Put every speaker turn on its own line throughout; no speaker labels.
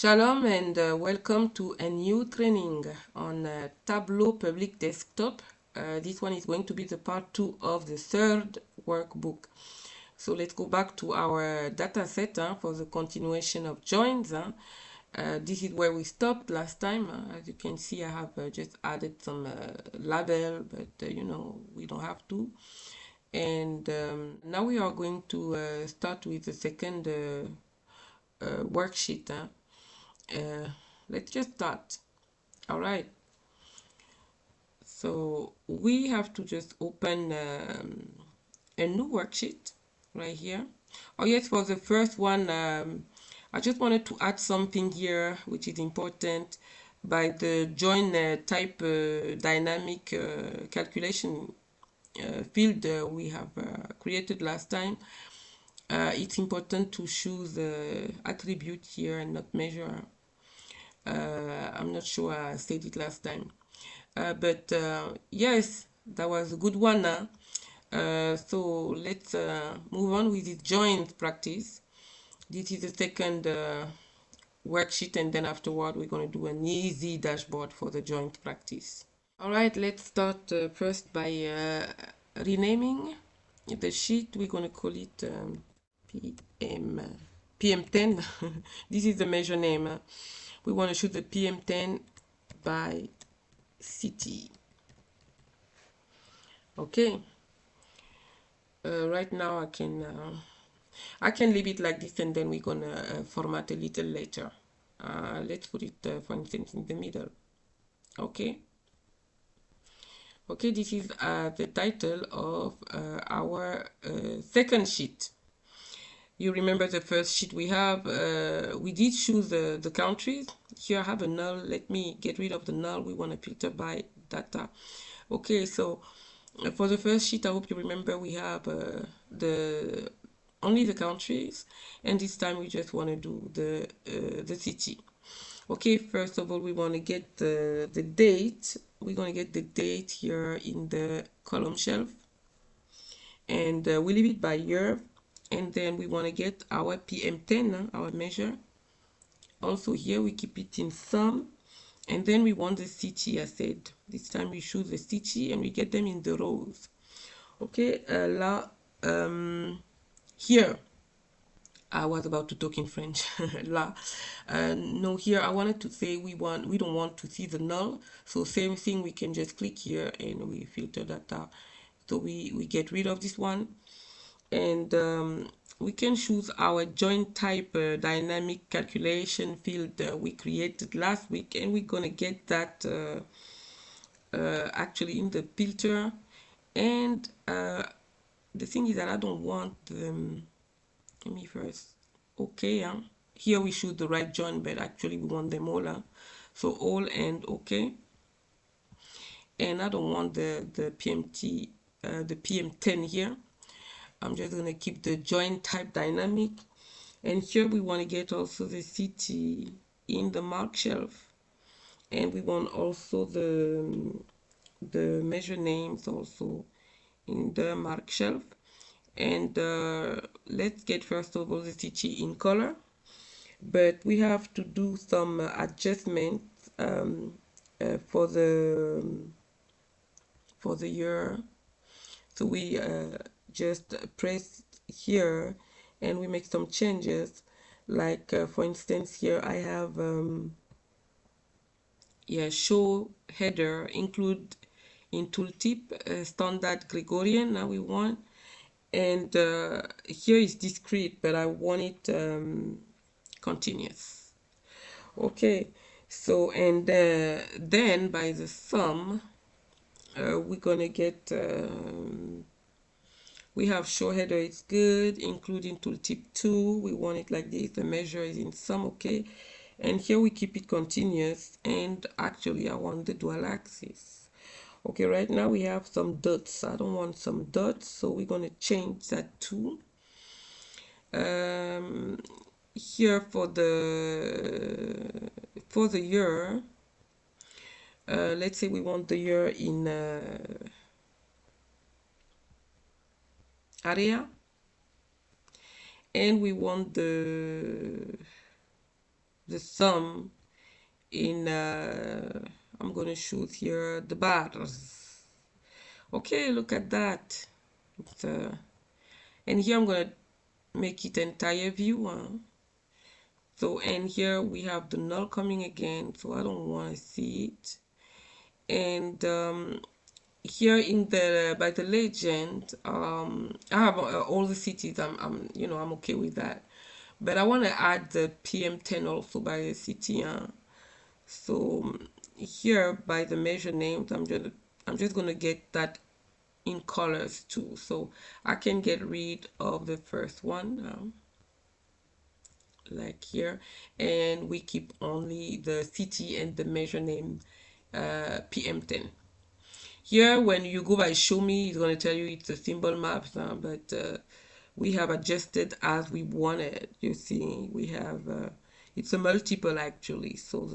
Shalom and welcome to a new training on Tableau Public Desktop. This one is going to be the part 2 of the third workbook. So let's go back to our data set for the continuation of joins. This is where we stopped last time. As you can see, I have just added some label, but we don't have to. And now we are going to start with the second worksheet. Let's just start. All right, so we have to just open a new worksheet right here. Oh yes, for the first one, I just wanted to add something here which is important. By the join type dynamic calculation field we have created last time, it's important to choose attribute here and not measure. I'm not sure I said it last time, but yes, that was a good one. So let's move on with the joint practice. This is the second worksheet, and then afterward we're going to do an easy dashboard for the joint practice. All right, let's start first by renaming the sheet. We're going to call it PM10. This is the measure name. We want to choose the PM10 by city. Okay. Right now I can leave it like this, and then we're gonna format a little later. Let's put it for instance in the middle. Okay. Okay, this is the title of our second sheet. You remember the first sheet we have, we did choose the countries. Here I have a null. Let me get rid of the null. We want to filter by data. Okay, so for the first sheet, I hope you remember we have only the countries, and this time we just want to do the city. Okay, first of all, we want to get the date. We're going to get the date here in the column shelf, and we leave it by year. And then we want to get our PM10, our measure. Also here we keep it in sum, and then we want the city. I said this time we choose the city and we get them in the rows. Okay, here I was about to talk in French. Là, no, here I wanted to say we don't want to see the null, so same thing, we can just click here and we filter data. So we get rid of this one, and we can choose our joint type dynamic calculation field we created last week, and we're gonna get that actually in the filter. And the thing is that I don't want them. Let me first. Okay, here we choose the right joint, but actually we want them all. So all and okay. And I don't want the PM10 here. I'm just going to keep the joint type dynamic, and here we want to get also the city in the mark shelf, and we want also the measure names also in the mark shelf. And let's get first of all the city in color, but we have to do some adjustments for the year. So we just press here and we make some changes, like for instance here I have show header include in tooltip standard Gregorian. Now we want, and here is discrete, but I want it continuous. Okay, so and then by the sum we're gonna get we have show header, it's good, including tooltip 2. We want it like this. The measure is in sum. Okay, and here we keep it continuous, and actually I want the dual axis. Okay, right now we have some dots. I don't want some dots, so we're going to change that too. Here for the year, let's say we want the year in area, and we want the the thumb in I'm gonna choose here the bars. Okay, look at that. And here I'm gonna make it entire view. So, and here we have the null coming again, so I don't want to see it. And here in the by the legend, I have all the cities. I'm okay with that, but I want to add the PM10 also by the city. So here by the measure names, I'm just gonna get that in colors too, so I can get rid of the first one. Like here, and we keep only the city and the measure name PM10. Here when you go by show me, it's going to tell you it's a symbol map, but we have adjusted as we wanted. You see, we have it's a multiple actually, so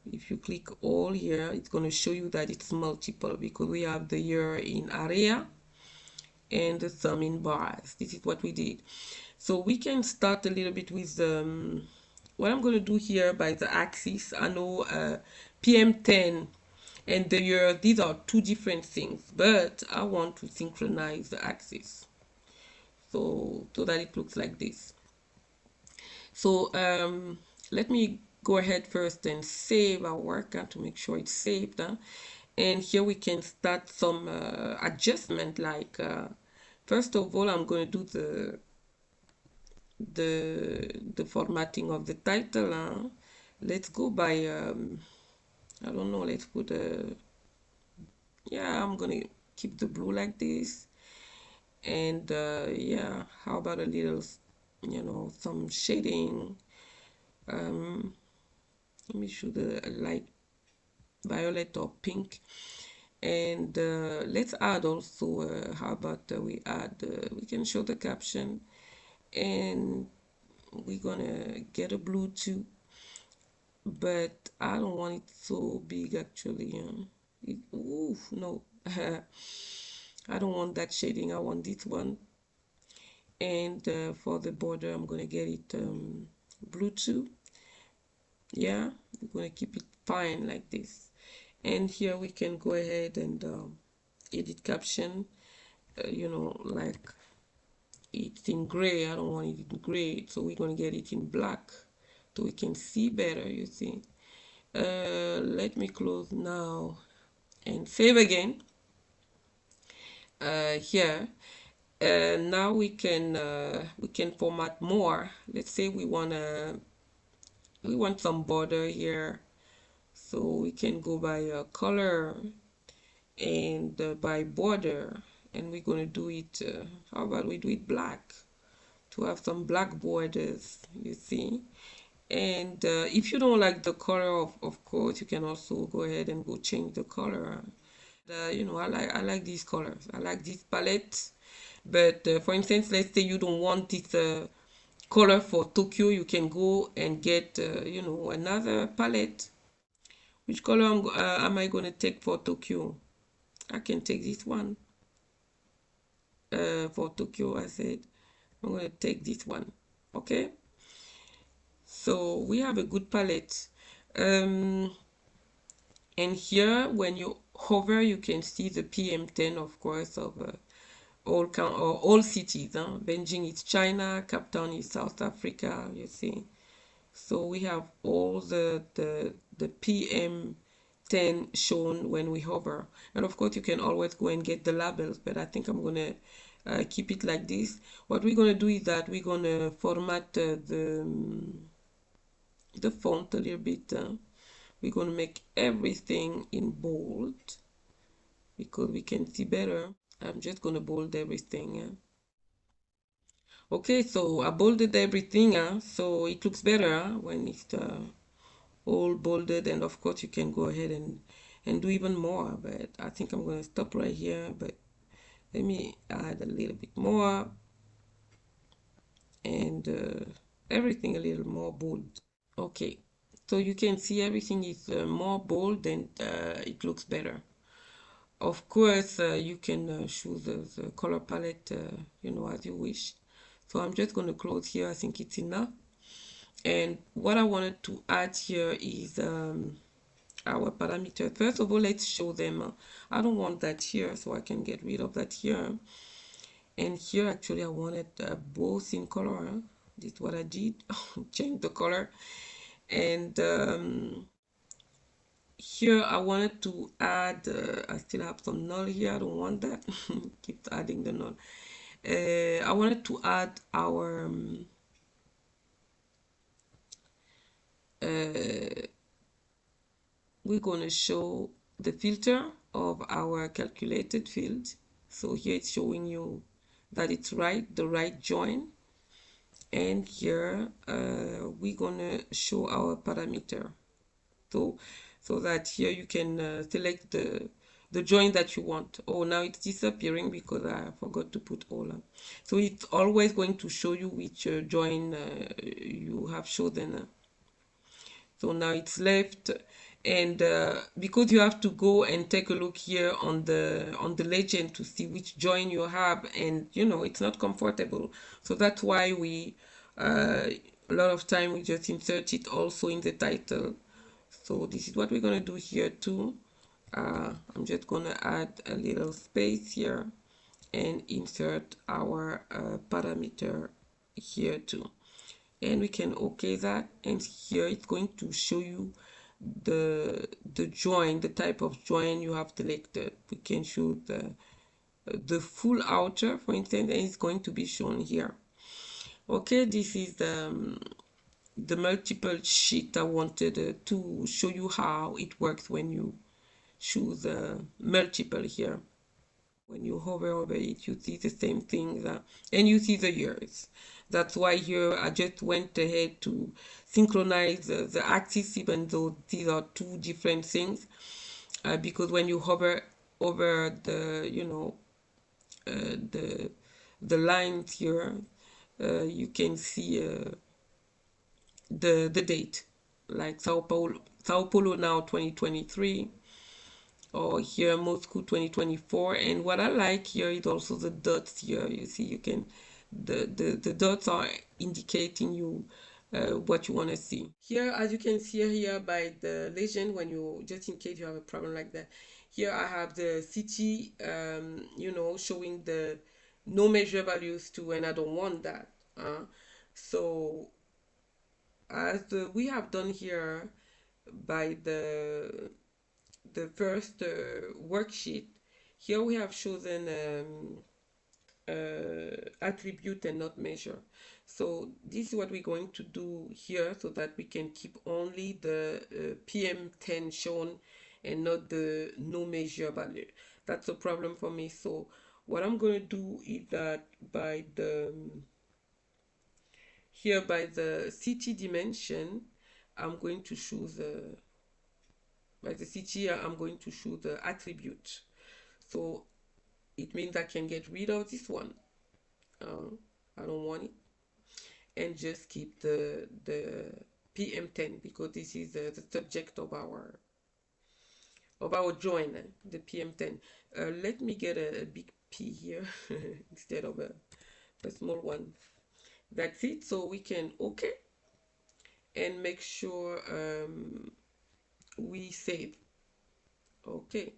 if you click all here, it's going to show you that it's multiple because we have the year in area and the sum in bars. This is what we did. So we can start a little bit with what I'm going to do here by the axis. I know PM10 and the year, these are two different things, but I want to synchronize the axis so that it looks like this. So let me go ahead first and save our work to make sure it's saved. And here we can start some adjustment, like first of all, I'm going to do the formatting of the title. Let's go by I don't know, let's put yeah, I'm gonna keep the blue like this, and yeah, how about a little, some shading. Let me show the light violet or pink, and let's add also how about we can show the caption, and we're gonna get a blue too, but I don't want it so big actually. Oof, no. I don't want that shading, I want this one. And for the border, I'm gonna get it blue too. Yeah, we're gonna keep it fine like this. And here we can go ahead and edit caption, like it's in gray. I don't want it in gray, so we're gonna get it in black so we can see better, you see. Let me close now and save again. Here now we can format more. Let's say we want some border here, so we can go by color and by border, and we're going to do it how about we do it black to have some black borders, you see. And if you don't like the color, of course you can also go ahead and go change the color. I like these colors, I like this palette. But for instance, let's say you don't want this color for Tokyo, you can go and get another palette. Which color am I going to take for Tokyo? I can take this one. For Tokyo, I said I'm going to take this one. Okay, so we have a good palette. And here when you hover, you can see the PM10, of course, of all cities. Beijing is China, Cape Town is South Africa, you see. So we have all the PM10 shown when we hover. And of course you can always go and get the labels, but I think I'm gonna keep it like this. What we're gonna do is that we're gonna format the font a little bit. We're gonna make everything in bold because we can see better. I'm just gonna bold everything. Okay, so I bolded everything, so it looks better when it's all bolded. And of course you can go ahead and do even more, but I think I'm gonna stop right here. But let me add a little bit more and everything a little more bold. Okay, so you can see everything is more bold and it looks better. Of course, you can choose the color palette, as you wish. So I'm just going to close here. I think it's enough. And what I wanted to add here is our parameters. First of all, let's show them. I don't want that here, so I can get rid of that here. And here, actually, I wanted both in color. This is what I did. Change the color. And here I wanted to add, I still have some null here. I don't want that. Keep adding the null. I wanted to add our we're going to show the filter of our calculated field. So here it's showing you that it's right, the right join. And here we're going to show our parameter. So that here you can select the join that you want. Oh, now it's disappearing because I forgot to put all. So it's always going to show you which join you have chosen. So now it's left, and because you have to go and take a look here on the legend to see which join you have, and you know it's not comfortable. So that's why we a lot of time we just insert it also in the title. So this is what we're gonna do here too. I'm just gonna add a little space here and insert our parameter here too, and we can OK that, and here it's going to show you the join, the type of join you have selected. We can show the full outer, for instance, and it's going to be shown here. Okay, this is the multiple sheet I wanted to show you how it works when you choose multiple here. When you hover over it, you see the same thing, and you see the years. That's why here I just went ahead to synchronize the axis, even though these are two different things, because when you hover over the, you know, the lines here, you can see the date, like Sao Paulo now 2023, or here Moscow 2024. And what I like here is also the dots here. You see, you can the dots are indicating you what you want to see. Here, as you can see here by the legend, when you, just in case you have a problem like that, here I have the city, you know, showing the no measure values too, and I don't want that. So as we have done here by the first worksheet, here we have chosen attribute and not measure. So this is what we're going to do here, so that we can keep only the PM10 shown and not the no measure value. That's a problem for me. So what I'm going to do is that by the here by the city dimension, I'm going to choose by the city, I'm going to choose the attribute. So it means I can get rid of this one. I don't want it, and just keep the PM10, because this is the subject of our join, the PM10. Let me get a big P here instead of a small one. That's it. So we can OK and make sure we save. Okay,